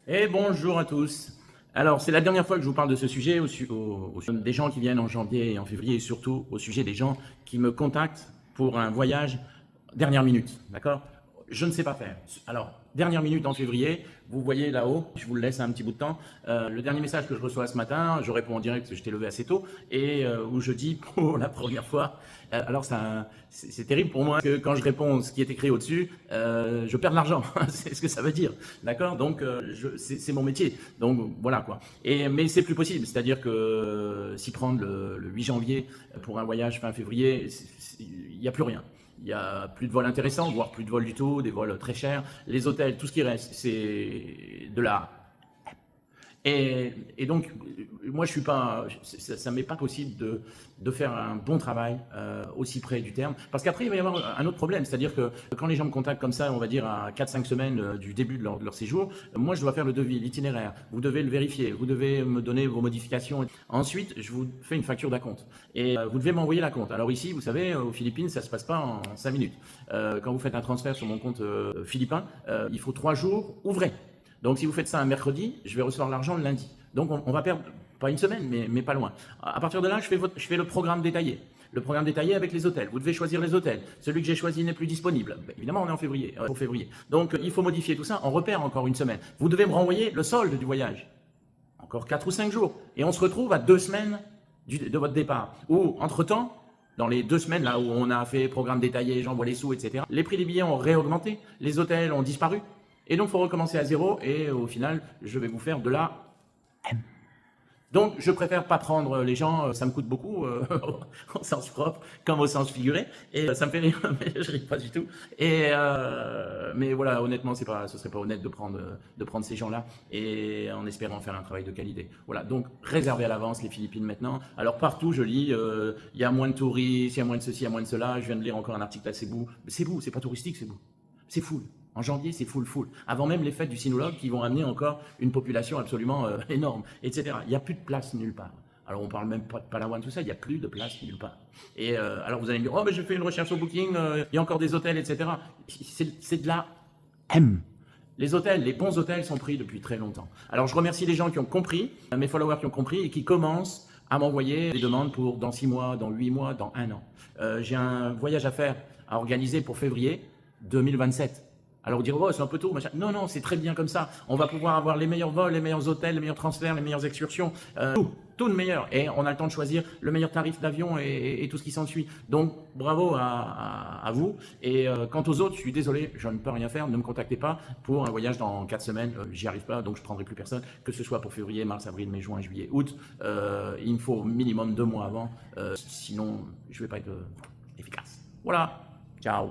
Et bonjour à tous. Alors, c'est la dernière fois que je vous parle de ce sujet, des gens qui viennent en janvier et en février, et surtout au sujet des gens qui me contactent pour un voyage dernière minute, d'accord? Je ne sais pas faire. Alors, dernière minute en février, vous voyez là-haut, je vous le laisse un petit bout de temps, le dernier message que je reçois ce matin, je réponds en direct parce que j'étais levé assez tôt, et où je dis pour la première fois, alors c'est terrible pour moi que quand je réponds ce qui est écrit au-dessus, je perds de l'argent, c'est ce que ça veut dire, d'accord? Donc c'est mon métier, donc voilà quoi. Mais c'est plus possible, c'est-à-dire que s'y prendre le 8 janvier pour un voyage fin février, il n'y a plus rien. Il n'y a plus de vols intéressants, voire plus de vols du tout, des vols très chers. Les hôtels, tout ce qui reste, c'est de la... Et donc, moi, je suis pas, ça m'est pas possible de faire un bon travail aussi près du terme. Parce qu'après, il va y avoir un autre problème. C'est-à-dire que quand les gens me contactent comme ça, on va dire à 4-5 semaines du début de leur séjour, moi, je dois faire le devis, l'itinéraire. Vous devez le vérifier. Vous devez me donner vos modifications. Ensuite, je vous fais une facture d'acompte. Et vous devez m'envoyer la compte. Alors ici, vous savez, aux Philippines, ça se passe pas en 5 minutes. Quand vous faites un transfert sur mon compte philippin, il faut 3 jours ouvrés. Donc si vous faites ça un mercredi, je vais recevoir l'argent le lundi. Donc on va perdre, pas une semaine, mais pas loin. À partir de là, je fais le programme détaillé. Le programme détaillé avec les hôtels. Vous devez choisir les hôtels. Celui que j'ai choisi n'est plus disponible. Ben, évidemment, on est en février, pour février. Donc il faut modifier tout ça. On repère encore une semaine. Vous devez me renvoyer le solde du voyage. Encore 4 ou 5 jours. Et on se retrouve à 2 semaines de votre départ. Ou, entre-temps, dans les 2 semaines là où on a fait programme détaillé, j'envoie les sous, etc., les prix des billets ont réaugmenté. Les hôtels ont disparu. Et donc, il faut recommencer à zéro et au final, je vais vous faire de la M. Donc, je préfère pas prendre les gens, ça me coûte beaucoup, au sens propre comme au sens figuré, et ça me fait rire, mais je ris pas du tout. Mais voilà, honnêtement, ce serait pas honnête de prendre ces gens-là, et en espérant faire un travail de qualité. Voilà, donc réservez à l'avance les Philippines maintenant. Alors partout, je lis, il y a moins de touristes, il y a moins de ceci, il y a moins de cela. Je viens de lire encore un article à Cebu. Cebu, c'est pas touristique, Cebu. C'est full. En janvier, c'est full. Avant même les fêtes du sinologue qui vont amener encore une population absolument énorme, etc. Il n'y a plus de place nulle part. Alors on parle même pas de Palawan, tout ça, il n'y a plus de place nulle part. Et alors vous allez me dire, oh mais j'ai fait une recherche au Booking, il y a encore des hôtels, etc. C'est de la M. Les hôtels, les bons hôtels sont pris depuis très longtemps. Alors je remercie les gens qui ont compris, mes followers qui ont compris et qui commencent à m'envoyer des demandes pour dans 6 mois, dans 8 mois, dans 1 an. J'ai un voyage à faire, à organiser pour février 2027. Alors vous direz, oh, c'est un peu tôt, machin. Non, non, c'est très bien comme ça. On va pouvoir avoir les meilleurs vols, les meilleurs hôtels, les meilleurs transferts, les meilleures excursions, tout le meilleur. Et on a le temps de choisir le meilleur tarif d'avion et tout ce qui s'ensuit. Donc, bravo à vous. Et quant aux autres, je suis désolé, je ne peux rien faire. Ne me contactez pas pour un voyage dans 4 semaines. J'y arrive pas, donc je prendrai plus personne, que ce soit pour février, mars, avril, mai, juin, juillet, août. Il me faut minimum 2 mois avant. Sinon, je ne vais pas être efficace. Voilà. Ciao.